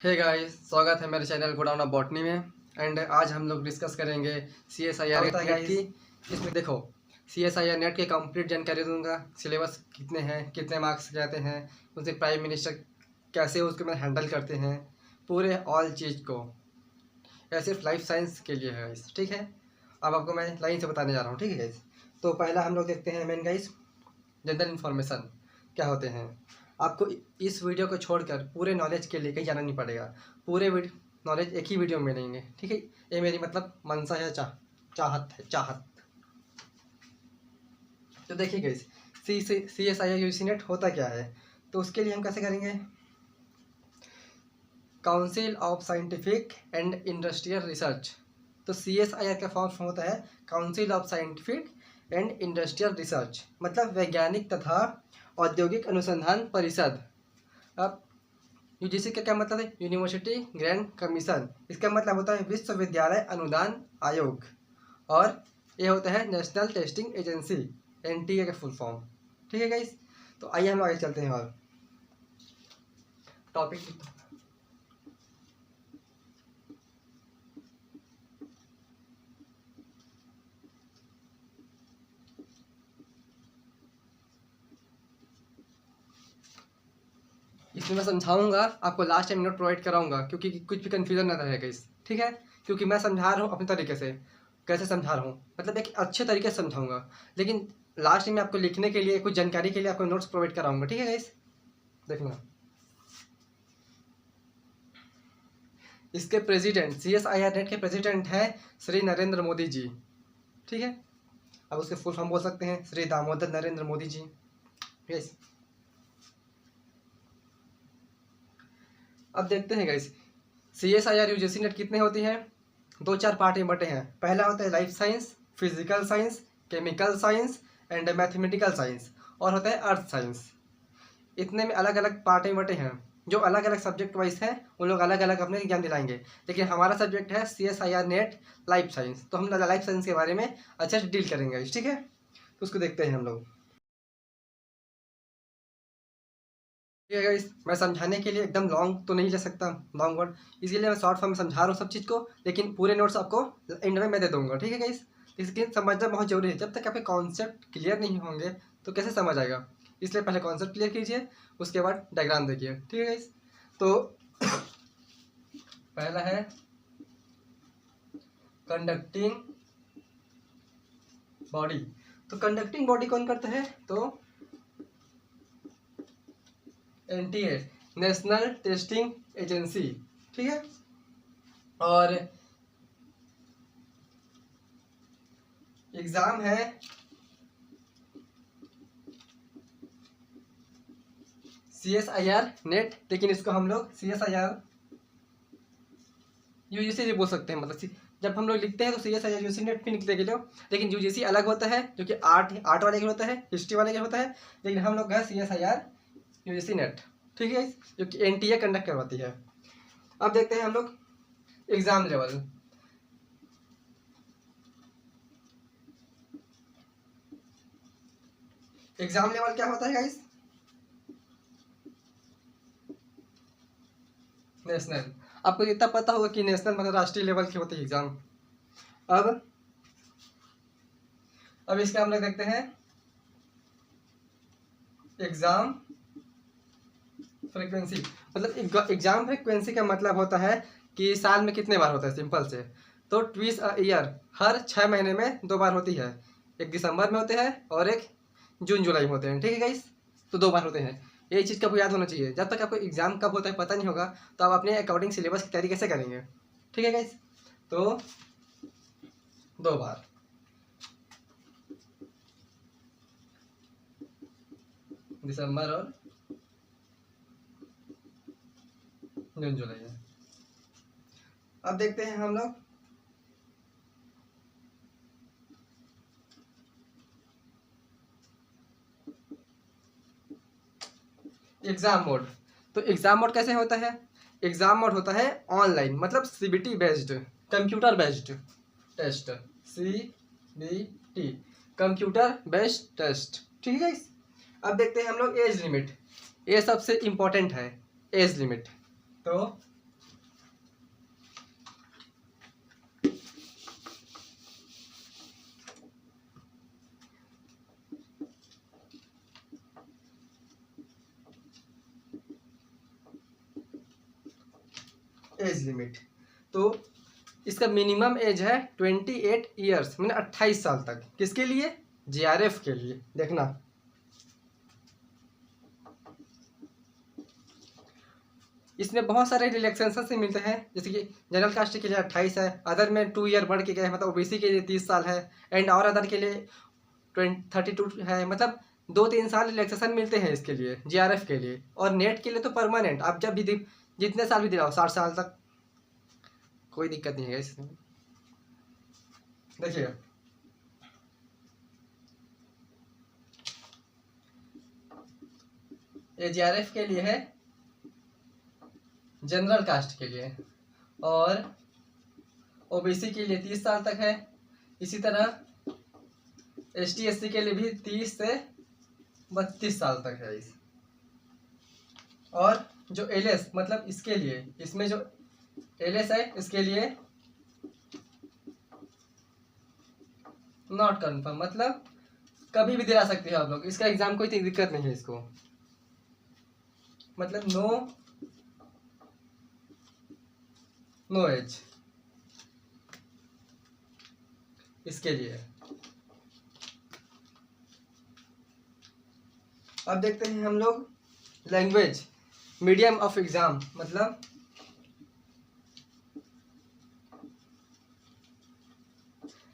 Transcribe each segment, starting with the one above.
Hey guys, स्वागत है मेरे चैनल गोडाउन ऑफ बॉटनी में। एंड आज हम लोग डिस्कस करेंगे CSIR नेट की। इसमें देखो, CSIR नेट की कंप्लीट जानकारी दूंगा। सिलेबस कितने हैं, कितने मार्क्स के आते हैं, उनसे प्राइम मिनिस्टर कैसे उसको में हैंडल करते हैं, पूरे ऑल चीज़ को। यह सिर्फ लाइफ साइंस के लिए है गाइस, ठीक है। अब आपको मैं लाइन से बताने जा रहा हूँ, ठीक है गाइस। तो पहला हम लोग देखते हैं मेन गाइस, जनरल इन्फॉर्मेशन क्या होते हैं। आपको इस वीडियो को छोड़कर पूरे नॉलेज के लिए कहीं जाना नहीं पड़ेगा। पूरे नॉलेज एक ही वीडियो में मिलेंगे, ठीक है। ये मेरी मतलब मनसा है, चाहत है, चाहत। तो देखिए गाइस, CSIR UGC नेट होता क्या है। तो उसके लिए हम कैसे करेंगे, council of scientific and industrial research. तो CSIR का फॉर्म होता है council of scientific and industrial research, मतलब वैज्ञानिक तथा औद्योगिक अनुसंधान परिषद। अब UGC का क्या मतलब है, यूनिवर्सिटी ग्रैंड कमीशन। इसका मतलब होता है विश्वविद्यालय अनुदान आयोग। और ये होता है नेशनल टेस्टिंग एजेंसी, NTA का फुल फॉर्म, ठीक है गाइस। तो आइए हम आगे चलते हैं और टॉपिक। इसमें मैं समझाऊंगा, आपको लास्ट टाइम नोट प्रोवाइड कराऊंगा, क्योंकि कुछ भी कन्फ्यूजन ना रहेगा इस, ठीक है। क्योंकि मैं समझा रहा हूँ अपने तरीके से। कैसे समझा रहा हूँ, मतलब एक अच्छे तरीके से समझाऊंगा, लेकिन लास्ट में आपको लिखने के लिए, कुछ जानकारी के लिए आपको नोट्स प्रोवाइड कराऊंगा, ठीक है गाइस। देखना, इसके प्रेसिडेंट, CSIR नेट के प्रेसिडेंट हैं श्री नरेंद्र मोदी जी, ठीक है। अब उसके फुल फॉर्म बोल सकते हैं श्री दामोदर नरेंद्र मोदी जी, यस। अब देखते हैं गाइस, CSIR UGC नेट कितने होती हैं। 2-4 पार्ट में बटे हैं। पहला होता है life science, physical science, chemical science and mathematical science, और होता है अर्थ साइंस। इतने में अलग अलग पार्ट में बटे हैं। जो अलग अलग सब्जेक्ट वाइज हैं उन लोग अलग अलग अपने ज्ञान दिलाएंगे, लेकिन हमारा सब्जेक्ट है CSIR नेट लाइफ साइंस। तो हम लाइफ साइंस के बारे में अच्छे से डील करेंगे, ठीक है। तो उसको देखते हैं हम लोग, ठीक है गाइस। मैं समझाने के लिए एकदम लॉन्ग तो नहीं ले सकता, लॉन्ग वर्ड, इसीलिए मैं शॉर्ट फॉर्म में समझा रहा हूँ सब चीज़ को। लेकिन पूरे नोट्स आपको एंड में मैं दे दूंगा, ठीक है गाइस। इसके समझना बहुत जरूरी है। जब तक आपके कॉन्सेप्ट क्लियर नहीं होंगे तो कैसे समझ आएगा। इसलिए पहले कॉन्सेप्ट क्लियर कीजिए, उसके बाद डायग्राम देखिए, ठीक है गाइस। तो पहला है कंडक्टिंग बॉडी। तो कंडक्टिंग बॉडी कौन करता है, तो NTA, नेशनल टेस्टिंग एजेंसी, ठीक है। और एग्जाम है CSIR नेट, लेकिन इसको हम लोग CSIR UGC भी बोल सकते हैं। मतलब जब हम लोग लिखते हैं तो CSIR UGC नेट भी निकलेगा लो, लेकिन UGC अलग होता है, जो कि आर्ट वाले के होता है, हिस्ट्री वाले के होता है। लेकिन हम लोग है CSIR UGC नेट, ठीक है, जो कि NTA कंडक्ट करवाती है। अब देखते हैं हम लोग एग्जाम लेवल। एग्जाम लेवल क्या होता है गाइस, नेशनल। आपको इतना पता होगा कि नेशनल मतलब राष्ट्रीय लेवल की होती है एग्जाम। अब इसका हम लोग देखते हैं एग्जाम फ्रीक्वेंसी। मतलब एग्जाम फ्रीक्वेंसी का मतलब होता है कि साल में कितने बार होता है, सिंपल से। तो ट्विस अ ईयर, हर 6 महीने में 2 बार होती है। एक दिसंबर में होते हैं और एक जून जुलाई में होते हैं, ठीक है गाइस। तो 2 बार होते हैं। ये चीज़ आपको याद होना चाहिए। जब तक आपको एग्जाम कब होता है पता नहीं होगा, तो आप अपने अकॉर्डिंग सिलेबस की तैयारी कैसे करेंगे, ठीक है गाइस। तो 2 बार, दिसंबर और जून जुलाई है। अब देखते हैं हम लोग एग्जाम मोड। तो एग्जाम मोड कैसे होता है, एग्जाम मोड होता है ऑनलाइन, मतलब CBT based, computer based test, CBT, computer based test, ठीक है गाइस। अब देखते हैं हम लोग एज लिमिट। ये सबसे इम्पोर्टेंट है, एज लिमिट। तो एज लिमिट। तो इसका मिनिमम एज है 28 ईयर्स, मैंने 28 साल तक। किसके लिए? जीआरएफ के लिए। देखना, इसमें बहुत सारे रिलैक्सेशन से मिलते हैं, जैसे कि जनरल कास्ट के लिए 28 है, अदर में 2 ईयर बढ़ के गए, मतलब ओबीसी के लिए 30 साल है, एंड और अदर के लिए 32 है, मतलब 2-3 साल रिलैक्सेशन मिलते हैं इसके लिए, जीआरएफ के लिए। और नेट के लिए तो परमानेंट, आप जब भी जितने साल भी दिलाओ, 60 साल तक, कोई दिक्कत नहीं है इसमें। देखिएगा, ये जीआरएफ के लिए है, जनरल कास्ट के लिए, और ओबीसी के लिए 30 साल तक है। इसी तरह एसटी एससी के लिए भी 30 से 32 साल तक है इस। और जो एलएस, मतलब इसके लिए, इसमें जो एलएस है इसके लिए नॉट कन्फर्म, मतलब कभी भी दिला सकते हैं आप लोग, इसका एग्जाम कोई दिक्कत नहीं है इसको, मतलब नो एज इसके लिए। अब देखते हैं हम लोग लैंग्वेज, मीडियम ऑफ एग्जाम, मतलब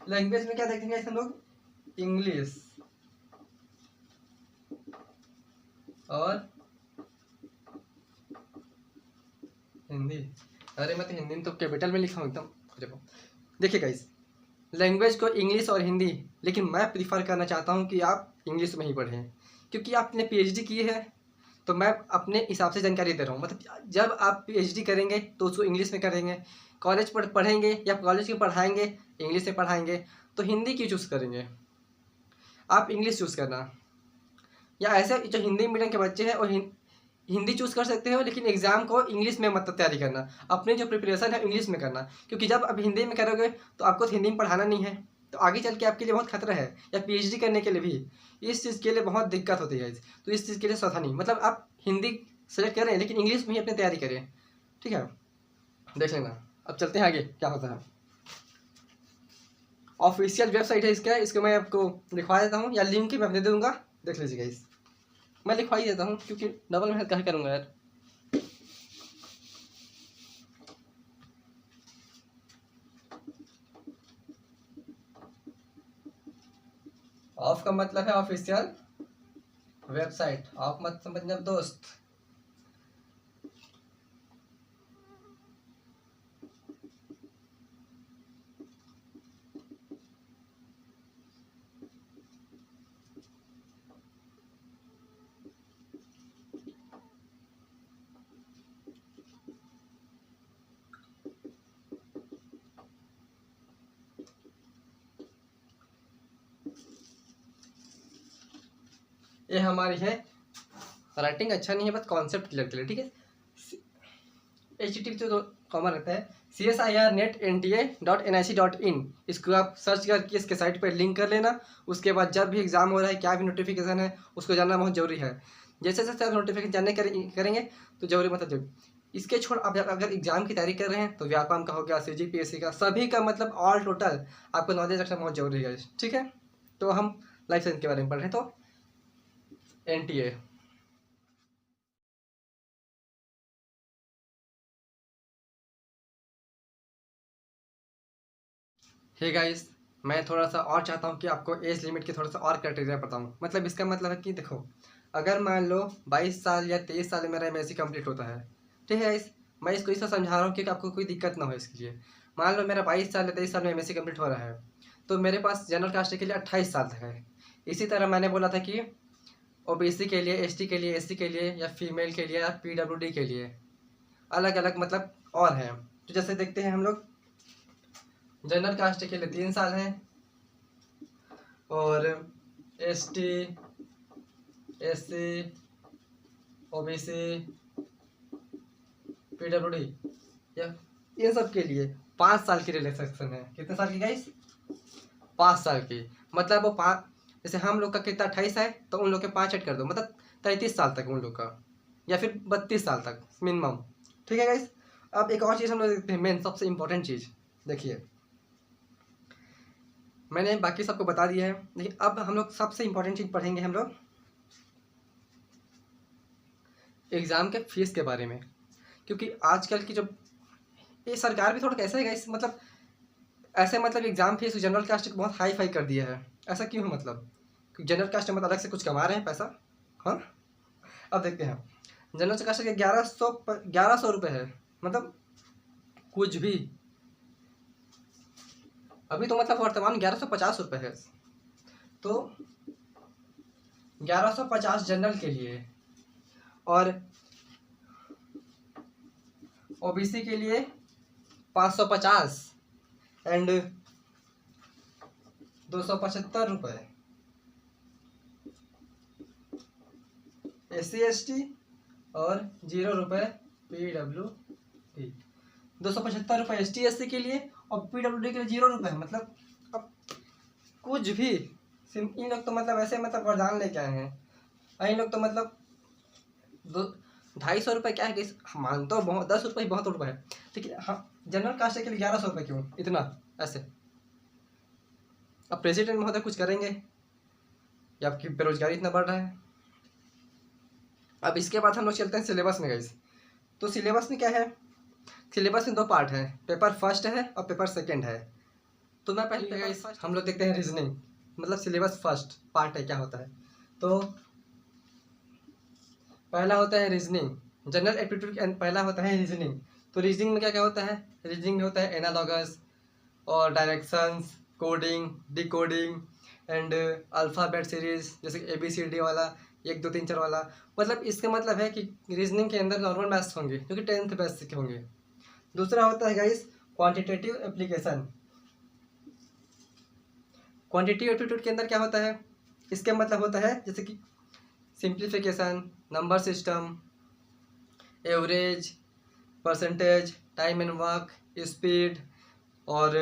लैंग्वेज में क्या देखेंगे हम लोग? इंग्लिश और हिंदी। अरे मैं तो हिंदी में तो कैपिटल में लिखा हूँ एकदम। देखो, देखिए गाइस, लैंग्वेज को इंग्लिश और हिंदी, लेकिन मैं प्रीफर करना चाहता हूँ कि आप इंग्लिश में ही पढ़ें, क्योंकि आपने पीएचडी की है, तो मैं अपने हिसाब से जानकारी दे रहा हूँ। मतलब जब आप पीएचडी करेंगे तो उसको इंग्लिश में करेंगे, कॉलेज पढ़ेंगे या कॉलेज में पढ़ाएंगे इंग्लिश में पढ़ाएंगे, तो हिंदी क्यों चूज़ करेंगे? आप इंग्लिश चूज़ करना। या ऐसे जो हिंदी मीडियम के बच्चे हैं वो हिंदी चूज़ कर सकते हो, लेकिन एग्जाम को इंग्लिश में मत तैयारी करना, अपनी जो प्रिपरेशन है इंग्लिश में करना, क्योंकि जब आप हिंदी में करोगे तो आपको हिंदी में पढ़ाना नहीं है, तो आगे चल के आपके लिए बहुत खतरा है। या पीएचडी करने के लिए भी इस चीज़ के लिए बहुत दिक्कत होती है, तो इस चीज़ के लिए सावधानी, मतलब आप हिंदी सेलेक्ट करें लेकिन इंग्लिश में ही अपनी तैयारी करें, ठीक है? देख लेना। अब चलते हैं आगे क्या होता है। ऑफिशियल वेबसाइट है इसका, इसको मैं आपको लिखवा देता हूँ, या लिंक ही मैं दे दूँगा, देख लीजिएगा। इस मैं लिखवा ही देता हूँ, क्योंकि डबल मेहनत कहाँ करूँगा यार। ऑफ का मतलब है ऑफिशियल वेबसाइट, ऑफ मत समझना दोस्त। ये हमारी है, राइटिंग अच्छा नहीं है, बस कॉन्सेप्ट क्लियर कर ले, ठीक है? HTTP तो कॉमन रहता है, CSIRNetNTA.nic.in, इसको आप सर्च करके इसके साइट पर लिंक कर लेना। उसके बाद जब भी एग्जाम हो रहा है, क्या भी नोटिफिकेशन है, उसको जानना बहुत जरूरी है। जैसे जैसे आप नोटिफिकेशन जानने करेंगे तो जरूरी, मतलब जरूरी। इसके छोड़ आप अगर एग्जाम की तैयारी कर रहे हैं तो व्यापम का हो गया, CGPSC का, सभी का मतलब ऑल टोटल आपको नॉलेज रखना बहुत जरूरी है, ठीक है? तो हम लाइफ साइंस के बारे में पढ़ रहे हैं, तो NTA। हे गाइस, मैं थोड़ा सा और चाहता हूँ कि आपको एज लिमिट के थोड़ा सा और क्राइटेरिया बताऊँ। मतलब इसका मतलब है कि देखो, अगर मान लो 22 साल या 23 साल में मेरा MSc कंप्लीट होता है, ठीक है गाइस? मैं इसको इससे समझा रहा हूँ कि आपको कोई दिक्कत ना हो इसके लिए। मान लो मेरा 22 साल या 23 साल में MSc कंप्लीट हो रहा है, तो मेरे पास जनरल कास्ट के लिए 28 साल तक है। इसी तरह मैंने बोला था कि OBC के लिए, ST के लिए, SC के लिए, या फीमेल के लिए, या PWD के लिए अलग अलग मतलब और हैं। तो जैसे देखते हैं हम लोग, जनरल कास्ट के लिए 3 साल है, और ST, SC, OBC, PWD या इन सब के लिए 5 साल की रिलैक्सेशन है। कितने साल की गाइस? 5 साल की। मतलब वो 5, जैसे हम लोग का कितना 28 है, तो उन लोग के 5 ऐड कर दो, मतलब 33 साल तक उन लोग का, या फिर 32 साल तक मिनिमम, ठीक है गाइस? अब एक और चीज़ हम लोग देखते हैं, मेन सबसे इम्पोर्टेंट चीज़। देखिए मैंने बाकी सबको बता दिया है, लेकिन अब हम लोग सबसे इम्पोर्टेंट चीज़ पढ़ेंगे हम लोग एग्ज़ाम के फीस के बारे में। क्योंकि आजकल की जो ये सरकार भी थोड़ा कैसा है इस मतलब ऐसे मतलब एग्ज़ाम फीस जनरल कास्ट को बहुत हाई फाई कर दिया है। ऐसा क्यों है मतलब? क्योंकि जनरल कास्ट मतलब अलग से कुछ कमा रहे हैं पैसा। हाँ, अब देखते हैं जनरल कास्ट के 1100 रुपये है, मतलब कुछ भी। अभी तो मतलब वर्तमान 1150 रुपये है। तो 1150 जनरल के लिए और ओबीसी के लिए 550 एंड 275 रुपये। SC/ST और 0 रुपये PWD। 275 रुपये ST/SC के लिए और PWD के लिए 0 रुपये। मतलब अब कुछ भी इन लोग तो मतलब ऐसे मतलब वरदान लेके आए हैं। इन लोग तो मतलब 250 रुपये क्या है कि मानता हूँ बहुत 10 रुपये बहुत रुपये है, लेकिन हाँ जनरल कास्ट के लिए 1100 रुपये क्यों इतना ऐसे? अब प्रेसिडेंट महोदय कुछ करेंगे या आपकी बेरोजगारी इतना बढ़ रहा है? अब इसके बाद हम लोग चलते हैं सिलेबस में गाइस। तो सिलेबस में क्या है? सिलेबस में 2 पार्ट है, पेपर फर्स्ट है और पेपर सेकंड है। तो मैं पहले गाइस हम लोग देखते हैं रीजनिंग, मतलब सिलेबस फर्स्ट पार्ट है क्या होता है। तो पहला होता है रीजनिंग, जनरल एप्टीट्यूड पहला होता है रीजनिंग। तो रीजनिंग में क्या क्या होता है? रीजनिंग में होता है एनालॉगस और directions, coding, decoding and alphabet series, जैसे ABCD वाला 1 2 3 4 वाला। मतलब इसका मतलब है कि रीजनिंग के अंदर नॉर्मल मैथ्स होंगे जो कि 10th बेसिक के होंगे। दूसरा होता है guys quantitative application. Quantitative aptitude के अंदर क्या होता है? इसका मतलब होता है जैसे कि simplification, number system, average, percentage, time and work, speed और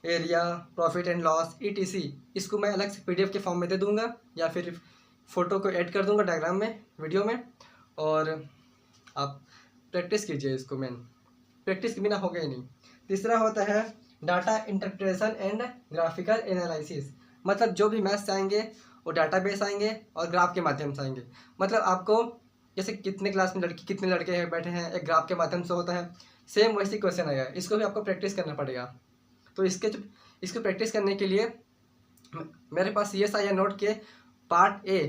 area, profit and loss, ETC। इसको मैं अलग से PDF के फॉर्म में दे दूंगा या फिर फ़ोटो को ऐड कर दूंगा डायग्राम में, वीडियो में, और आप प्रैक्टिस कीजिए इसको। मेन प्रैक्टिस के बिना होगा ही नहीं। तीसरा होता है data interpretation and graphical analysis. मतलब जो भी मैथ्स आएंगे वो डाटाबेस आएंगे और ग्राफ के माध्यम से आएंगे। मतलब आपको जैसे कितने क्लास में कितने लड़के हैं बैठे हैं, एक ग्राफ के माध्यम से होता है, सेम वैसी क्वेश्चन आएगा। इसको भी आपको प्रैक्टिस करना पड़ेगा। तो इसको प्रैक्टिस करने के लिए मेरे पास CSIR नोट के पार्ट A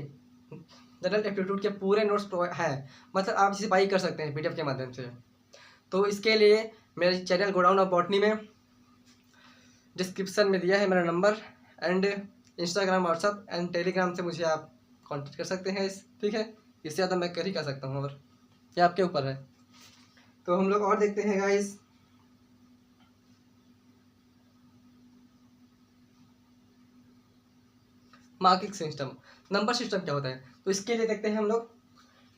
जनरल एप्टीट्यूड के पूरे नोट्स हैं। मतलब आप इसे बाई कर सकते हैं PDF के माध्यम से। तो इसके लिए मेरे चैनल गोडाउन ऑफ बॉटनी में डिस्क्रिप्शन में दिया है मेरा number, and Instagram, WhatsApp and Telegram से मुझे आप कांटेक्ट कर सकते हैं। ठीक है, इससे ज़्यादा मैं कर ही कर सकता हूँ, और ये आपके ऊपर है। तो हम लोग और देखते हैं guys marking system, number system क्या होता है। तो इसके लिए देखते हैं हम लोग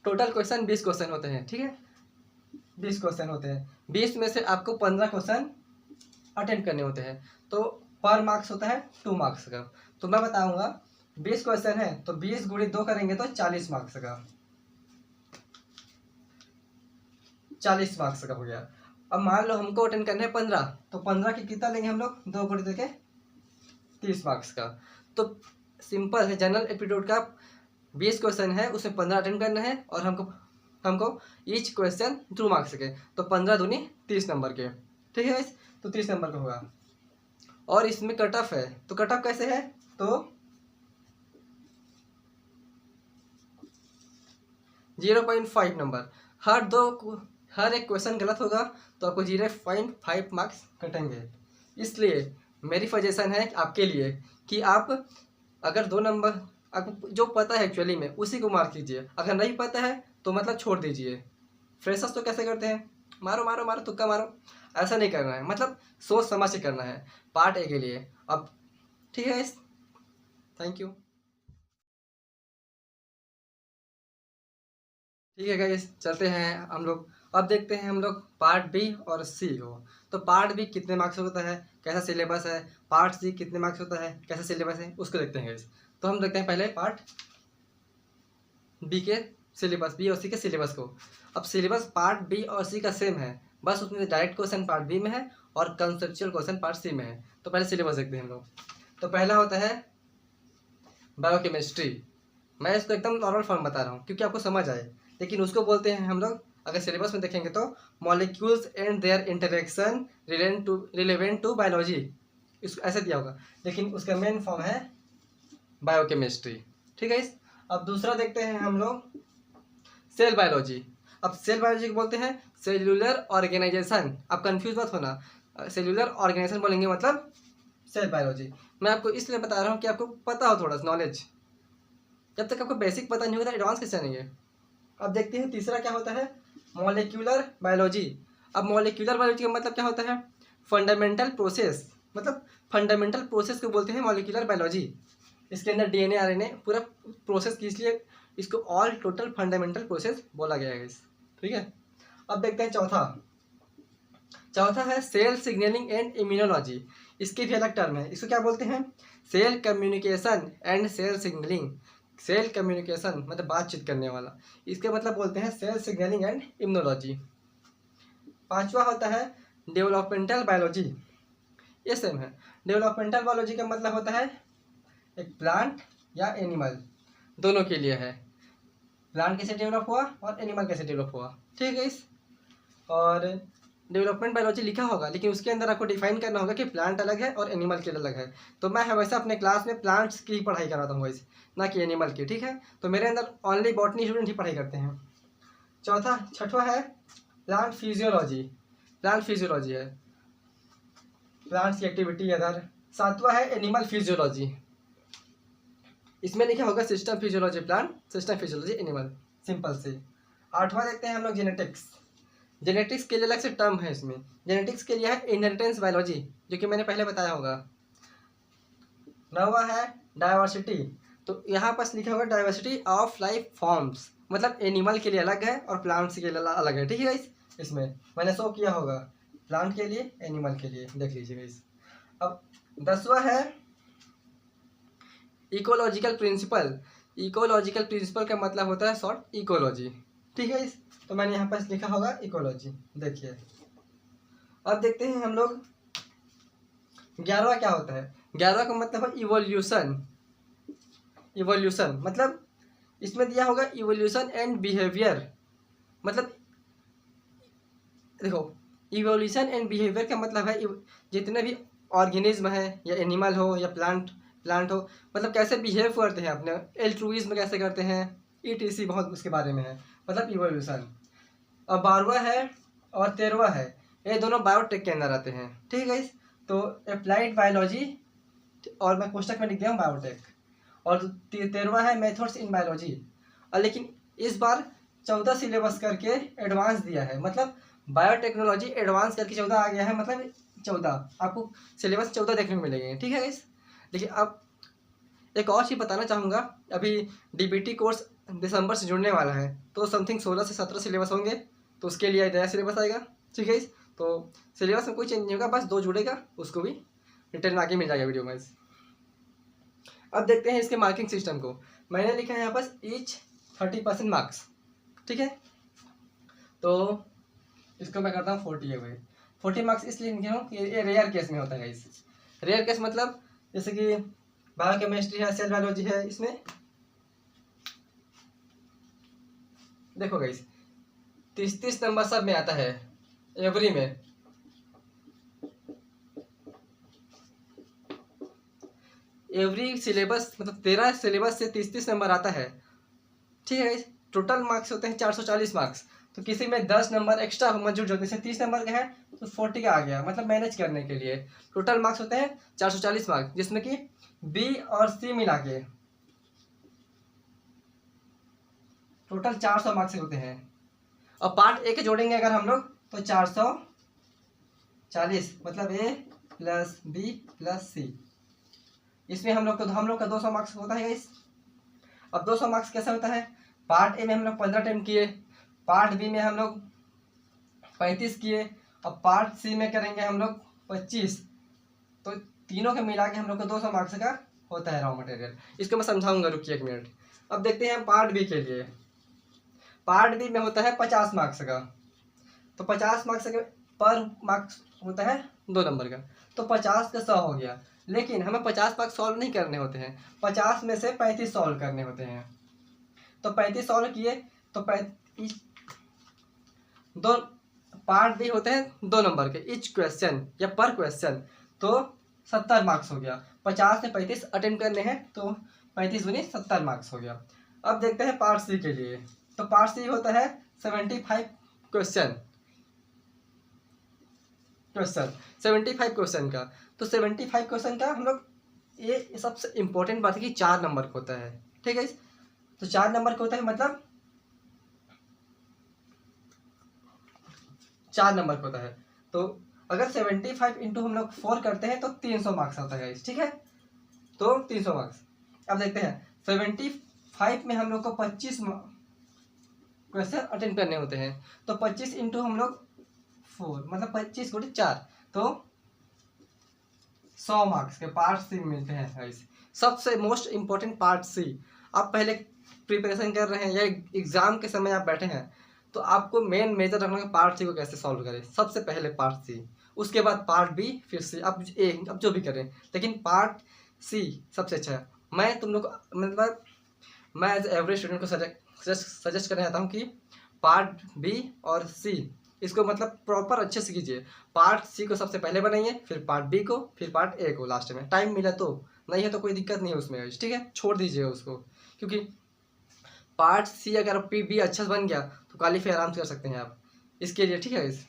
टोटल क्वेश्चन 20 क्वेश्चन होते हैं। ठीक है, 20 क्वेश्चन होते हैं। 20 में से आपको 15 क्वेश्चन अटेम्प्ट करने होते हैं। तो पर मार्क्स होता है 2 मार्क्स का। तो मैं बताऊंगा 20 क्वेश्चन है तो 20 × 2 करेंगे तो 40 मार्क्स का, 40 मार्क्स का हो गया। अब मान लो हमको अटेंड करने हैं 15, तो 15 की कितना लेंगे हम लोग? 2 × 2 के 30 मार्क्स का। तो सिंपल है, जनरल एप्टीट्यूड का 20 क्वेश्चन है, उसमें 15 अटेंड करना है और हमको ईच क्वेश्चन 2 मार्क्स के, तो 15 दूनी 30 नंबर के। ठीक है, तो 30 नंबर का होगा। और इसमें कट ऑफ है, तो कट ऑफ कैसे है? तो 0.5 नंबर। हर एक क्वेश्चन गलत होगा तो आपको 0.5 मार्क्स कटेंगे। इसलिए मेरी सजेशन है आपके लिए कि आप अगर 2 नंबर आपको जो पता है एक्चुअली में उसी को मार्क कीजिए, अगर नहीं पता है तो मतलब छोड़ दीजिए। फ्रेशर्स तो कैसे करते हैं, मारो मारो मारो तुक्का मारो, ऐसा नहीं करना है। मतलब सोच समझ के करना है पार्ट A के लिए। अब ठीक है, थैंक यू। ठीक है गाइस, चलते हैं हम लोग। अब देखते हैं हम लोग पार्ट B और C को। तो पार्ट B कितने मार्क्स होता है, कैसा सिलेबस है, पार्ट C कितने मार्क्स होता है, कैसा सिलेबस है, उसको देखते हैं गाइस। तो हम देखते हैं पहले पार्ट B के सिलेबस, B और C के सिलेबस को। अब सिलेबस पार्ट B और C का सेम है, बस उसमें डायरेक्ट क्वेश्चन पार्ट बी में है और कंसेप्चुअल क्वेश्चन पार्ट सी में है। तो पहले सिलेबस देखते हैं हम लोग। तो पहला होता है बायोकेमिस्ट्री। मैं इसको एकदम नॉर्मल फॉर्म बता रहा हूँ क्योंकि आपको समझ आए, लेकिन उसको बोलते हैं हम लोग अगर सिलेबस में देखेंगे तो molecules and their interaction relevant to biology, इसको ऐसे दिया होगा, लेकिन उसका मेन फॉर्म है बायोकेमिस्ट्री। ठीक है इस। अब दूसरा देखते हैं हम लोग सेल बायोलॉजी। अब सेल बायोलॉजी को बोलते हैं सेल्यूलर ऑर्गेनाइजेशन। आप कंफ्यूज मत होना, सेल्यूलर ऑर्गेनाइजेशन बोलेंगे मतलब सेल बायोलॉजी। मैं आपको इसलिए बता रहा हूँ कि आपको पता हो थोड़ा सा नॉलेज। जब तक आपको बेसिक पता नहीं होगा एडवांस कैसे जानेंगे। अब देखते हैं तीसरा क्या होता है, मॉलिक्यूलर बायोलॉजी। अब मॉलिक्यूलर बायोलॉजी का मतलब क्या होता है, फंडामेंटल प्रोसेस, मतलब फंडामेंटल प्रोसेस को बोलते हैं मॉलिक्यूलर बायोलॉजी। इसके अंदर डीएनए आरएनए पूरा प्रोसेस की, इसलिए इसको ऑल टोटल फंडामेंटल प्रोसेस बोला गया है। ठीक है। अब देखते हैं चौथा है सेल सिग्नलिंग एंड इम्यूनोलॉजी। इसकी भी अलग टर्म है, इसको क्या बोलते हैं, cell communication and cell signalling. Cell communication मतलब बातचीत करने वाला, इसके मतलब बोलते हैं सेल सिग्नलिंग एंड इम्यूनोलॉजी। पांचवा होता है डेवलपमेंटल बायोलॉजी। ये सेम है। डेवलपमेंटल बायोलॉजी का मतलब होता है एक प्लांट या एनिमल, दोनों के लिए है। प्लांट कैसे डेवलप हुआ और एनिमल कैसे डेवलप हुआ। ठीक है इस। और डेवलपमेंट बायोलॉजी लिखा होगा, लेकिन उसके अंदर आपको डिफाइन करना होगा कि प्लांट अलग है और एनिमल के अलग है। तो मैं हमेशा अपने क्लास में प्लांट्स की ही पढ़ाई कराता हूँ वैसे, ना कि एनिमल की। ठीक है। तो मेरे अंदर ओनली बॉटनी स्टूडेंट ही पढ़ाई करते हैं। छठवा है प्लांट फिजियोलॉजी। प्लांट फिजियोलॉजी है प्लांट्स की एक्टिविटी अदर। सातवां है एनिमल फिजियोलॉजी। इसमें लिखा होगा system physiology plant, system physiology animal, simple से। आठवां देखते हैं हम लोग जेनेटिक्स। जेनेटिक्स के लिए अलग से टर्म है इसमें। जेनेटिक्स के लिए है इनहेरिटेंस बायोलॉजी, जो कि मैंने पहले बताया होगा। नौवां है डाइवर्सिटी। तो यहाँ पर लिखा होगा डाइवर्सिटी ऑफ लाइफ फॉर्म्स, मतलब एनिमल के लिए अलग है और प्लांट्स के लिए अलग है। ठीक है गाइस, इसमें मैंने शो किया होगा प्लांट के लिए एनिमल के लिए, देख लीजिए गाइस। अब 10वां है इकोलॉजिकल प्रिंसिपल। इकोलॉजिकल प्रिंसिपल का मतलब होता है शॉर्ट इकोलॉजी। ठीक है इस। तो मैंने यहाँ पर लिखा होगा इकोलॉजी, देखिए। अब देखते हैं हम लोग 11वां क्या होता है। 11वां का मतलब है इवोल्यूशन। इवोल्यूशन मतलब इसमें दिया होगा इवोल्यूशन एंड बिहेवियर। मतलब देखो, इवोल्यूशन एंड बिहेवियर का मतलब है जितने भी ऑर्गेनिज्म है या एनिमल हो या प्लांट हो, मतलब कैसे बिहेव करते हैं अपने, एल्ट्रुइज्म कैसे करते हैं, ईटीसी बहुत उसके बारे में है, मतलब इवोल्यूशन। अब 12वां है और 13वां है, ये दोनों बायोटेक के अंदर आते हैं। ठीक है। तो अप्लाइड बायोलॉजी, और मैं कोष्टक में लिख दिया हूँ बायोटेक। और 13वां है मेथड्स इन बायोलॉजी। और लेकिन इस बार 14 सिलेबस करके एडवांस दिया है, मतलब बायोटेक्नोलॉजी एडवांस करके 14 आ गया है, मतलब 14 आपको सिलेबस 14 देखने को मिलेंगे। ठीक है इस। लेकिन अब एक और चीज़ बताना चाहूँगा, अभी डीबीटी कोर्स दिसंबर से जुड़ने वाला है, तो समथिंग 16 से 17 सिलेबस होंगे, तो उसके लिए नया सिलेबस आएगा। ठीक है इस। तो सिलेबस में कोई चेंज नहीं होगा, बस 2 जुड़ेगा, उसको भी रिटर्न आगे मिल जाएगा वीडियो में। अब देखते हैं इसके मार्किंग सिस्टम को। मैंने लिखा है यहाँ पर ईच 30% मार्क्स। ठीक है। तो इसको मैं करता हूँ 40 है भाई। 40 मार्क्स इसलिए लिखे हूँ कि ये रेयर केस में होता है इस। रेयर केस मतलब जैसे कि बायोकेमिस्ट्री है, सेल बायोलॉजी है, इसमें देखो गाइस 30 नंबर सब में आता है, एवरी में। एवरी सिलेबस मतलब 13 सिलेबस से 30 नंबर आता है। ठीक है गाइस। टोटल मार्क्स होते हैं 440 मार्क्स। तो किसी में 10 नंबर एक्स्ट्रा मौजूद जो जैसे 30 नंबर का है तो 40 का आ गया, मतलब मैनेज करने के लिए। टोटल मार्क्स होते हैं 440 मार्क्स, जिसमें कि बी और सी मिला के टोटल 400 मार्क्स होते हैं। और पार्ट ए के जोड़ेंगे अगर हम लोग तो 440, मतलब ए प्लस बी प्लस सी। इसमें हम लोग का 200 मार्क्स होता है इस। अब 200 मार्क्स कैसा होता है, पार्ट ए में हम लोग 15 अटेम्प्ट किए, पार्ट बी में हम लोग 35 किए, और पार्ट सी में करेंगे हम लोग 25। तो तीनों के मिला के हम लोग को 200 मार्क्स का होता है रॉ मटेरियल। इसको मैं समझाऊंगा, रुकिए 1 मिनट। अब देखते हैं पार्ट बी के लिए। पार्ट बी में होता है 50 मार्क्स का। तो 50 मार्क्स का पर मार्क्स होता है 2 नंबर का, तो 50 का 100 हो गया। लेकिन हमें 50 मार्क्स सॉल्व नहीं करने होते हैं, 50 में से 35 सॉल्व करने होते हैं। तो 35 सॉल्व किए तो 35 दो पार्ट भी होते हैं 2 नंबर के इच क्वेश्चन या पर क्वेश्चन, तो 70 मार्क्स हो गया। 50 से 35 अटेम्प्ट करने हैं, तो 35 दूनी 70 मार्क्स हो गया। अब देखते हैं पार्ट सी के लिए। तो पार्ट सी होता है 75 क्वेश्चन 75 क्वेश्चन का। तो 75 क्वेश्चन का हम लोग, ये सबसे इम्पोर्टेंट बात है कि 4 नंबर का होता है, ठीक है। तो 4 नंबर का होता है, मतलब 4 नंबर का होता है। तो अगर 75 इंटू हम लोग 4 करते हैं तो 300 मार्क्स आता है, ठीक है। तो 300 मार्क्स। अब देखते हैं 75 में हम लोग को 25 क्वेश्चन अटेंड करने होते हैं। तो 25 इंटू हम लोग 4, मतलब 25 गुणे 4, तो 100 मार्क्स के पार्ट सी मिलते हैं गाइस। सबसे मोस्ट इम्पोर्टेंट पार्ट सी। आप पहले प्रिपरेशन कर रहे हैं या एग्जाम के समय आप बैठे हैं, तो आपको मेन मेजर रखना है पार्ट सी को कैसे सॉल्व करें। सबसे पहले पार्ट सी, उसके बाद पार्ट बी, फिर सी, अब जो भी करें, लेकिन पार्ट सी सबसे अच्छा है। मैं तुम लोग मतलब मैं एज एवरेज स्टूडेंट को सजेस्ट करना चाहता हूँ कि पार्ट बी और सी इसको मतलब प्रॉपर अच्छे से कीजिए। पार्ट सी को सबसे पहले बनाइए, फिर पार्ट बी को, फिर पार्ट ए को लास्ट में। टाइम मिला तो, नहीं है तो कोई दिक्कत नहीं है उसमें, ठीक है, छोड़ दीजिए उसको। क्योंकि पार्ट सी अगर पी बी अच्छा से बन गया तो क्वालिफाई आराम से कर सकते हैं आप इसके लिए, ठीक है।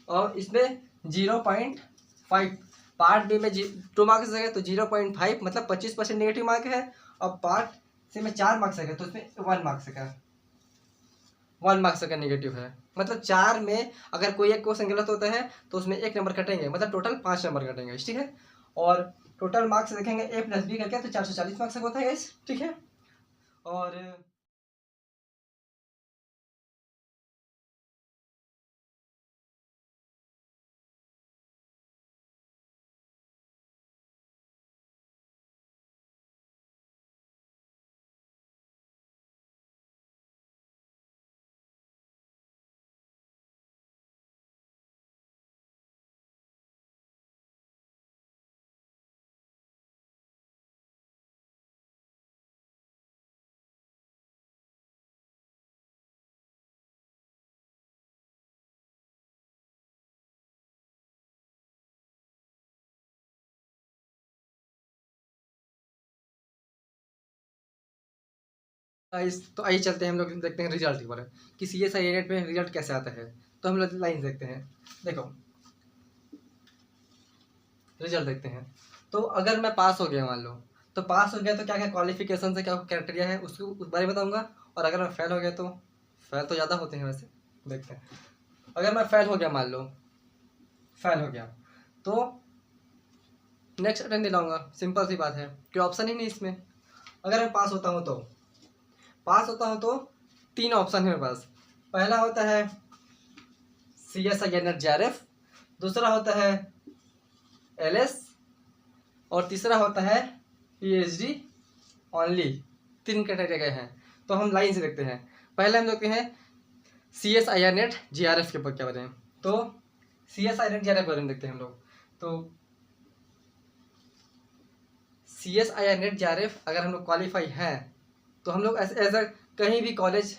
और इसमें 0.5 पार्ट बी में 2 मार्क्स है तो 0.5 मतलब 25% नेगेटिव मार्क है। और पार्ट सी में 4 मार्क्स है तो उसमें 1 मार्क्स का नेगेटिव है। मतलब 4 में अगर कोई एक क्वेश्चन गलत होता है तो उसमें 1 नंबर कटेंगे, मतलब टोटल 5 नंबर कटेंगे, ठीक है। और टोटल मार्क्स देखेंगे ए प्लस बी करके तो 440 मार्क्स का होता है, ठीक है। और तो आइए चलते हैं, हम लोग देखते हैं रिजल्ट के बारे में कि CSI नेट में रिजल्ट कैसे आता है। तो हम लोग लाइन देखते हैं, देखो रिजल्ट देखते हैं। तो अगर मैं पास हो गया मान लो, तो पास हो गया तो क्या क्या क्वालिफिकेशन से क्या क्राइटेरिया है उसको उस बारे में बताऊंगा। और अगर मैं फेल हो गया तो फेल तो ज़्यादा होते हैं वैसे, देखते हैं। अगर मैं फेल हो गया, मान लो फेल हो गया, तो नेक्स्ट अटेंड दिलाऊंगा, सिंपल सी बात है, कोई ऑप्शन ही नहीं इसमें। अगर मैं पास होता हूँ तो 3 ऑप्शन है मेरे पास। पहला होता है CSI नेट JRF, दूसरा होता है LS, और तीसरा होता है PhD ओनली। 3 कैटेगरी के हैं। तो हम लाइन से देखते हैं। पहले हम देखते हैं CSI नेट JRF के ऊपर क्या बताएं। तो CSI नेट JRF के बारे में देखते हैं हम लोग। तो CSI नेट JRF अगर हम लोग क्वालिफाई हैं तो हम लोग एज कहीं भी कॉलेज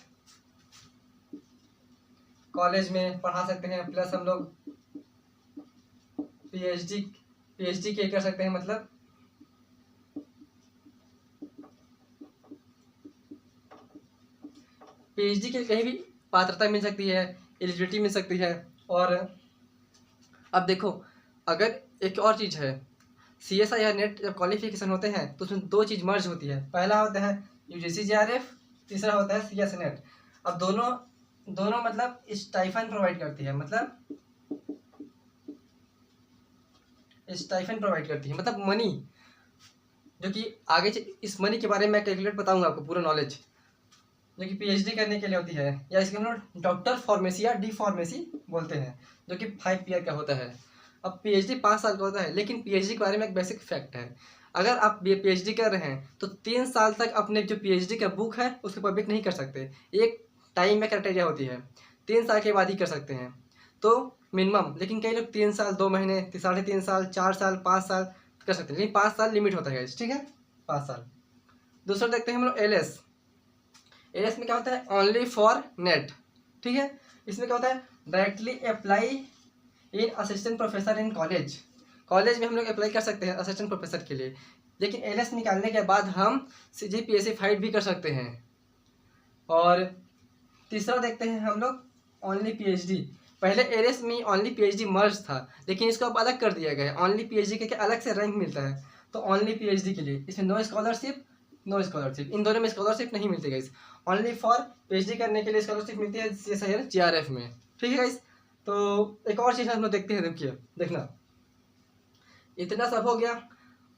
में पढ़ा सकते हैं, प्लस हम लोग PhD के कर सकते हैं, मतलब PhD के कहीं भी पात्रता मिल सकती है, एलिजिबिलिटी मिल सकती है। और अब देखो, अगर एक और चीज़ है, CSI या नेट जब क्वालिफिकेशन होते हैं तो उसमें 2 चीज़ मर्ज होती है। पहला होता है UGC JRF, तीसरा होता है CSI नेट। अब दोनों मतलब स्टाइफन प्रोवाइड करती है, मतलब मनी, जो कि आगे इस मनी के बारे में मैं कैलकुलेट बताऊंगा आपको, पूरा नॉलेज, जो कि PhD करने के लिए होती है, या इसके हम लोग डॉक्टर फार्मेसी या डी फार्मेसी बोलते हैं, जो कि 5 ईयर का होता है। अब PhD 5 साल का होता है, लेकिन PhD के बारे में एक बेसिक फैक्ट है। अगर आप PhD कर रहे हैं तो 3 साल तक अपने जो PhD का बुक है उसको पब्लिक नहीं कर सकते। एक टाइम में क्राइटेरिया होती है, 3 साल के बाद ही कर सकते हैं। तो मिनिमम, लेकिन कई लोग 3 साल 2 महीने 3.5 साल 4 साल 5 साल कर सकते हैं, लेकिन 5 साल लिमिट होता है, ठीक है, 5 साल। दूसरा देखते हैं हम लोग एलएस। एलएस में क्या होता है, ओनली फॉर नेट, ठीक है। इसमें क्या होता है, directly apply in assistant professor in college. College में हम लोग अप्लाई कर सकते हैं असिस्टेंट प्रोफेसर के लिए, लेकिन एलएस निकालने के बाद हम सीजीपीएससी फाइट भी कर सकते हैं। और तीसरा देखते हैं हम लोग ओनली पीएचडी। पहले एलएस में ओनली पीएचडी मर्ज था, लेकिन इसको अब अलग कर दिया गया है, ओनली पीएचडी के अलग से रैंक मिलता है। तो ओनली पीएचडी के लिए इसमें नो स्कॉलरशिप, इन दोनों में स्कॉलरशिप नहीं मिलती गाइस। ओनली फॉर पीएचडी करने के लिए स्कॉलरशिप मिलती है सीएसआईआर जीआरएफ में, ठीक है गाइस। तो एक और चीज़ हम लोग देखते हैं, देखिए देखना, इतना सब हो गया।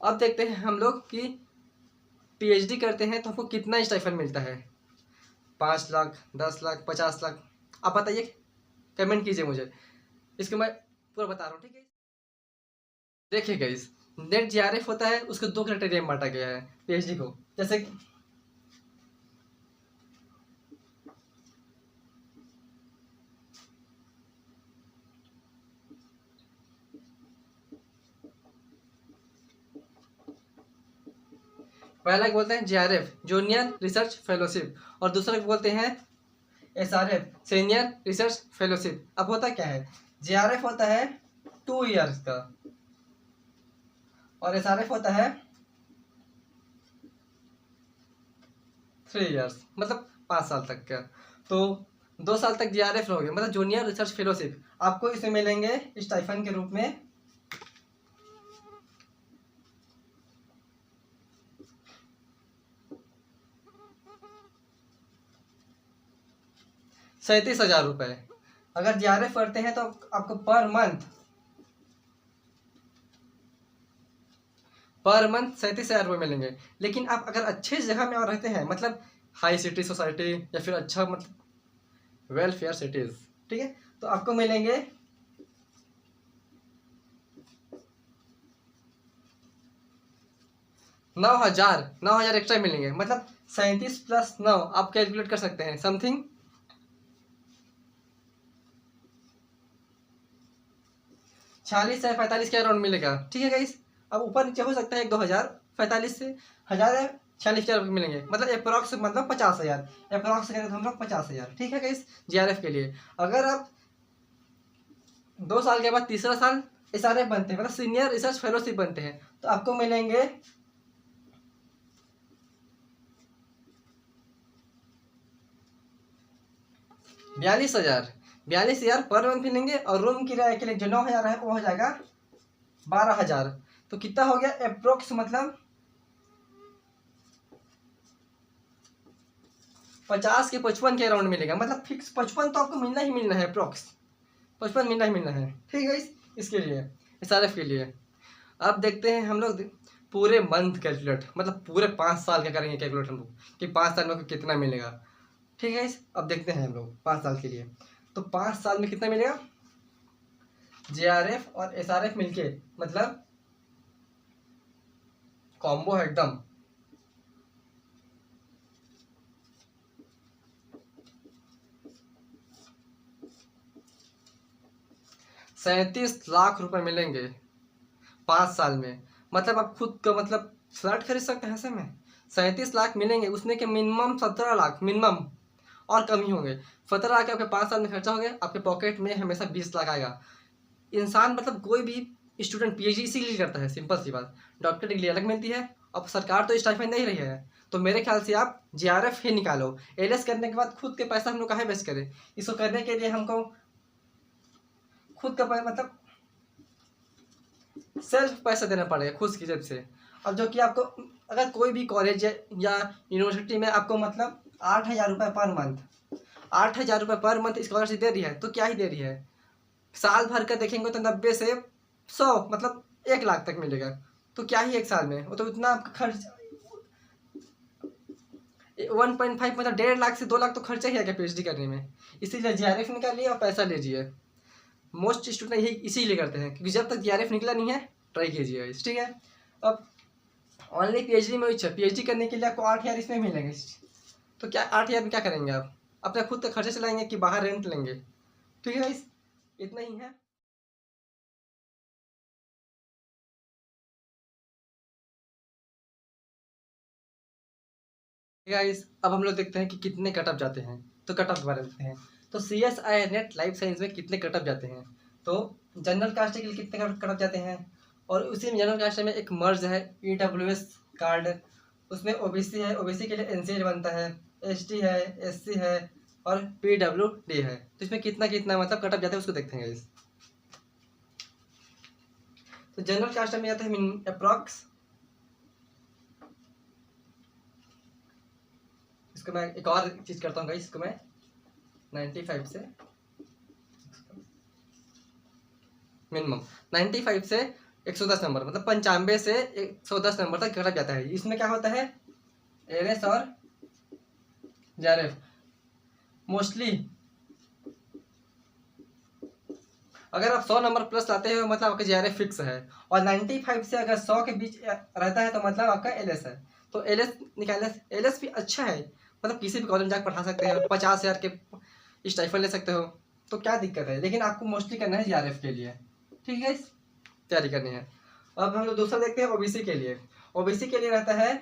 अब देखते हैं हम लोग कि पीएचडी करते हैं तो हमको कितना स्टाइफन मिलता है, 5 लाख 10 लाख 50 लाख, आप बताइए, कमेंट कीजिए मुझे, इसको मैं पूरा बता रहा हूँ, ठीक है। देखिए गाइस, नेट जीआरएफ होता है, उसको 2 क्राइटेरिया में बांटा गया है पीएचडी को। जैसे पहला बोलते हैं जीआरएफ जूनियर रिसर्च फेलोशिप, और दूसरा बोलते हैं एसआरएफ सीनियर रिसर्च फेलोशिप। अब होता क्या है, जीआरएफ होता है 2 इयर्स का और एसआरएफ होता है 3 इयर्स, मतलब 5 साल तक का। तो 2 साल तक जीआरएफ रहोगे, मतलब जूनियर रिसर्च फेलोशिप, आपको इसमें मिलेंगे स्टाइफन के रूप में 37,000 रुपये। अगर जीआरएफ करते हैं तो आपको पर मंथ 37,000 रुपये मिलेंगे। लेकिन आप अगर अच्छे जगह में और रहते हैं, मतलब हाई सिटी सोसाइटी या फिर अच्छा मतलब वेलफेयर सिटीज, ठीक है, तो आपको मिलेंगे 9,000 एक्स्ट्रा मिलेंगे। मतलब 37 प्लस 9 आप कैलकुलेट कर सकते हैं, समथिंग 46 से 45 के अराउंड मिलेगा, ठीक है गाइस। अब ऊपर नीचे हो सकता है 1-2 हज़ार, 45 से 1,046 मिलेंगे, मतलब अप्रॉक्स, मतलब 50,000 अप्रॉक्स करें तो हम लोग 50,000, ठीक है गाइस, जीआरएफ के लिए। अगर आप 2 साल के बाद तीसरा साल एसआरएफ बनते हैं, मतलब सीनियर रिसर्च फेलोशिप बनते हैं, तो आपको मिलेंगे 42,000 पर मंथ मिलेंगे। और रूम किराए के लिए जो 9,000 है वो हो जाएगा 12,000। तो कितना हो गया अप्रोक्स, मतलब 50 के 55 के अराउंड मिलेगा, मतलब फिक्स 55 तो आपको मिलना ही मिलना है, अप्रोक्स 55 मिलना ही मिलना है, ठीक है इसके लिए, एसआरएफ के लिए। अब देखते हैं हम लोग पूरे मंथ कैलकुलेट, मतलब पूरे 5 साल का करेंगे कैलकुलेट हम लोग कि 5 साल में कितना मिलेगा, ठीक है। अब देखते हैं हम लोग 5 साल के लिए, तो 5 साल में कितना मिलेगा, जेआरएफ और एसआरएफ मिलके, मतलब कॉम्बो है एकदम, ₹37 लाख मिलेंगे 5 साल में। मतलब आप खुद का मतलब फ्लैट खरीद सकते हैं ऐसे में, 37 लाख मिलेंगे, उसमें के मिनिमम 17 लाख मिनिमम, और कम ही होंगे। 17 लाख आपके 5 साल में खर्चा हो गया, आपके पॉकेट में हमेशा 20 लाख आएगा। इंसान मतलब कोई भी स्टूडेंट पीएचडी इसीलिए करता है, सिंपल सी बात, डॉक्टर डिग्री अलग मिलती है। अब सरकार तो स्टाइपेंड नहीं रही है, तो मेरे ख्याल से आप जीआरएफ ही निकालो। एलएस करने के बाद खुद के पैसा हम लोग काहे वेस्ट करें, इसको करने के लिए हमको खुद का मतलब सेल्फ पैसा देना पड़ेगा खुद की जेब से। अब जो कि आपको अगर कोई भी कॉलेज या यूनिवर्सिटी में आपको मतलब 8,000 रुपये पर मंथ, 8,000 रुपये पर मंथ स्कॉलरशिप दे रही है, तो क्या ही दे रही है, साल भर का देखेंगे तो 90 से 100 मतलब 1 लाख तक मिलेगा। तो क्या ही एक साल में, वो तो इतना आपका खर्च 1.5 मतलब 1.5 लाख से 2 लाख तो खर्चा ही है क्या पीएचडी करने में। इसीलिए जीआरएफ निकालिए और पैसा लीजिए। मोस्ट स्टूडेंट यही इसीलिए करते हैं, क्योंकि जब तक जीआरएफ निकला नहीं है ट्राई कीजिए, ठीक है। अब ऑनली पीएचडी में पीएचडी करने के लिए आपको 8,000 इसमें मिलेंगे, तो क्या 8,000 में क्या करेंगे आप, अपना खुद का खर्चा चलाएंगे कि बाहर रेंट लेंगे, ठीक है गाइस। इतना ही है। गाइस अब हम लोग देखते हैं कि कितने कट ऑफ जाते हैं। तो कट ऑफ के बारे में देखते हैं। तो CSI नेट लाइफ साइंस में कितने कट ऑफ जाते हैं। तो जनरल कास्ट के लिए कितने कट ऑफ जाते हैं, और उसी में जनरल कास्ट में एक मर्ज है EWS कार्ड, उसमें OBC है, OBC के लिए NCL बनता है, ST है, SC है और PWD है। तो इसमें कितना कितना मतलब कट ऑफ जाता है उसको देखते हैं गाइस। तो जनरल कास्ट में जाता है अप्रॉक्स, इसको मैं एक और चीज़ करता हूँ गाइस, इसको मैं 95 से मिनिमम 95 से 110 नंबर, मतलब 95 से 110 नंबर तक कट जाता है। इसमें क्या होता है, एलएस और JRF मोस्टली। अगर आप 100 नंबर प्लस लाते हो मतलब आपका JRF फिक्स है, और 95 से अगर 100 के बीच रहता है तो मतलब आपका LS है। तो LS निकालने, LS भी अच्छा है, मतलब किसी भी कॉलेज में जाकर पढ़ा सकते हो, 50,000 के स्टाइफन ले सकते हो, तो क्या दिक्कत है। लेकिन आपको मोस्टली करना है JRF के लिए, ठीक है, तैयारी करनी है। अब हम लोग दूसरा देखते हैं OBC के लिए। OBC के लिए रहता है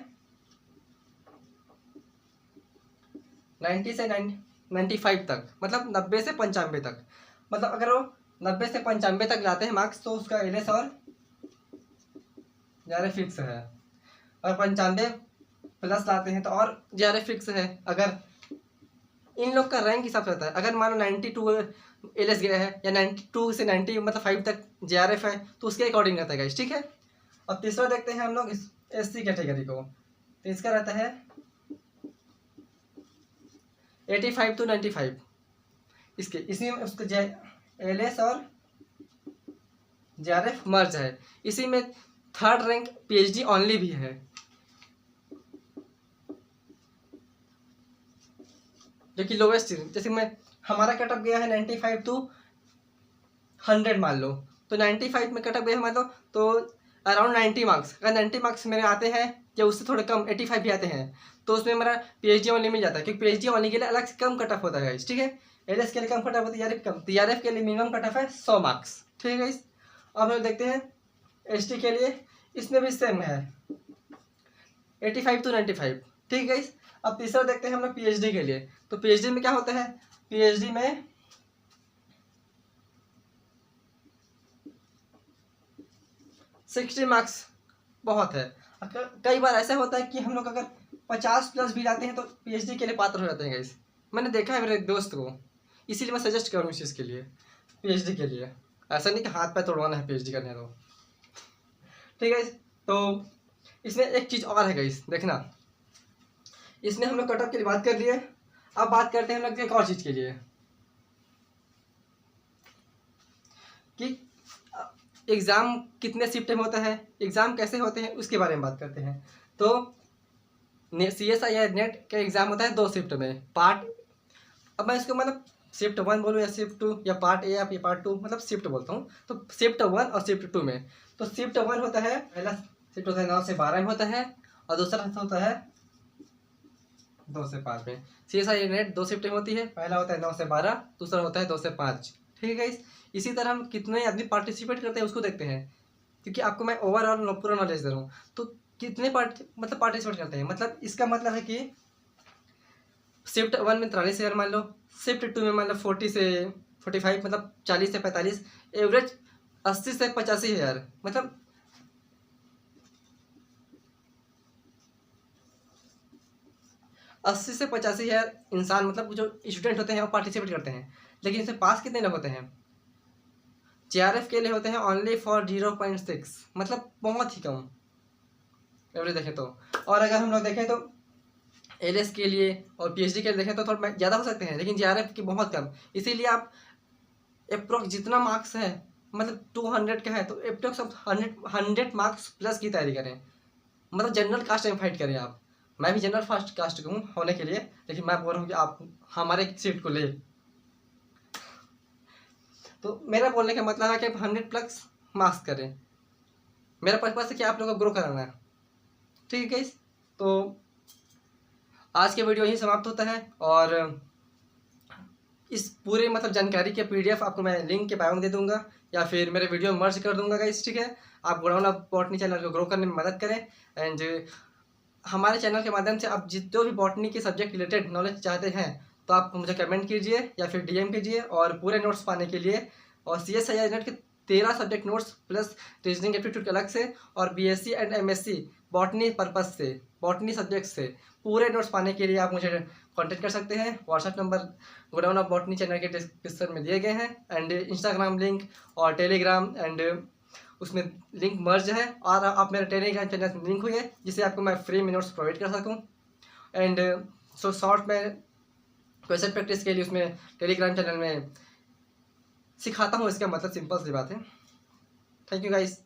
90 से 95 तक, मतलब 90 से 95 तक। मतलब अगर वो 90 से 95 तक लाते हैं मार्क्स तो उसका LS और JRF फिक्स है, और 95 प्लस लाते हैं तो और JRF फिक्स है। अगर इन लोग का रैंक हिसाब से रहता है, अगर मान लो 92 LS गया है या 92 से 90 मतलब 5 तक JRF है तो उसके अकॉर्डिंग रहता है गाइस, ठीक है। अब तीसरा देखते हैं हम लोग SC कैटेगरी को। तो इसका रहता है 85 to 95, इसके इसी में उसका LS और JRF मर्ज है। इसी में थर्ड रैंक PhD ओनली भी है, जो कि लोवेस्ट। जैसे मैं हमारा कटअप गया है 95 to 100 मान लो, तो 95 में कटअप गया मान लो तो अराउंड 90 मार्क्स। अगर 90 मार्क्स मेरे आते हैं या उससे थोड़े कम 85 भी आते हैं तो उसमें मेरा PhD ओनली मिल जाता है, क्योंकि PhD ओनली के लिए अलग से कम कटअप होता है, ठीक है। LS के लिए कम कटअप होता है, JRF कम। JRF के लिए मिनिमम कटअप है 100 मार्क्स, ठीक है। अब हम देखते हैं ST के लिए, इसमें भी सेम है 85 to 95, ठीक है। अब तीसरा देखते हैं हम लोग PhD के लिए। तो PhD में क्या होता है, PhD में 60 मार्क्स बहुत है। कई बार ऐसा होता है कि हम लोग अगर 50 प्लस भी लाते हैं तो PhD के लिए पात्र हो जाते हैं गाइस। मैंने देखा है मेरे दोस्त को, इसीलिए मैं सजेस्ट करूँ इस चीज़ के लिए, PhD के लिए। ऐसा नहीं कि हाथ पैर तोड़वाना है PhD करने तो, ठीक है। तो इसमें एक चीज़ और है गाइस, देखना, इसमें हम लोग कटअप के लिए बात कर लिए। अब बात करते हैं हम लोग एक और चीज़ के लिए कि एग्ज़ाम कितने शिफ्ट में होता है, एग्ज़ाम कैसे होते हैं उसके बारे में बात करते हैं। तो CSI या नेट का एग्ज़ाम होता है 2 शिफ्ट में। पार्ट, अब मैं इसको मतलब शिफ्ट 1 बोलूँ या शिफ्ट 2 या पार्ट A या पार्ट 2, मतलब शिफ्ट बोलता हूँ। तो शिफ्ट 1 और शिफ्ट 2 में, तो शिफ्ट 1 होता है, पहला शिफ्ट होता है 9 से 12 में होता है, और दूसरा होता है 2 से 5 में। CSI नेट 2 शिफ्ट में होती है, पहला होता है 9 से 12, दूसरा होता है 2 से 5, ठीक है। इसी तरह हम कितने आदमी पार्टिसिपेट करते हैं उसको देखते हैं, क्योंकि आपको मैं ओवरऑल पूरा नॉलेज दे रहा हूँ। तो कितने मतलब पार्टिसिपेट करते हैं, मतलब इसका मतलब है कि शिफ्ट 1 में 43,000 मान लो, शिफ्ट 2 में मान लो 40 से 45, मतलब 40 से 45, एवरेज 80 से 85,000, मतलब 80 से 85,000 इंसान, मतलब जो स्टूडेंट होते हैं वो पार्टिसिपेट करते हैं। लेकिन इसमें पास कितने लोग होते हैं, JRF के लिए होते हैं ओनली फॉर 0.6, मतलब बहुत ही कम एवरेज देखें तो। और अगर हम लोग देखें तो LS के लिए और PhD के लिए देखें तो थोड़ा ज़्यादा हो सकते हैं, लेकिन JRF की बहुत कम। इसीलिए आप अप्रोक्स जितना मार्क्स है, मतलब 200 का है तो अप्रोक्स 100 मार्क्स प्लस की तैयारी करें, मतलब जनरल कास्ट में फाइट करें आप। मैं भी जनरल फर्स्ट कास्ट का हूँ होने के लिए, लेकिन मैं बोल रहा हूँ कि आप हमारे सीट को ले। तो मेरा बोलने का मतलब है कि आप 100 प्लस मार्क्स करें। मेरा पर्पस है कि आप लोगों को ग्रो कराना है, ठीक है। तो आज के वीडियो यही समाप्त होता है, और इस पूरे मतलब जानकारी के PDF आपको मैं लिंक के बायो में दे दूंगा या फिर मेरे वीडियो में मर्ज कर दूंगा गाइस, ठीक है। आप गोडाउन ऑफ बॉटनी चैनल को ग्रो करने में मदद करें। एंड हमारे चैनल के माध्यम से आप जो भी बॉटनी के सब्जेक्ट रिलेटेड नॉलेज चाहते हैं तो आप मुझे कमेंट कीजिए या फिर DM कीजिए। और पूरे नोट्स पाने के लिए और CSIR नेट के 13 subject notes plus reasoning aptitude के अलग से और BSc and MSc botany purpose से, बॉटनी सब्जेक्ट से पूरे नोट्स पाने के लिए आप मुझे कांटेक्ट कर सकते हैं। WhatsApp number godown of botany channel के डिस्क्रिप्शन में दिए गए हैं। एंड इंस्टाग्राम लिंक और टेलीग्राम एंड उसमें लिंक मर्ज है। और आप मेरे टेलीग्राम चैनल में लिंक हुई है जिससे आपको मैं फ्री में नोट्स प्रोवाइड कर सकूँ। एंड सो शॉर्ट में क्वेश्चन प्रैक्टिस के लिए उसमें टेलीग्राम चैनल में सिखाता हूँ। इसका मतलब सिंपल सी बात है। Thank you guys.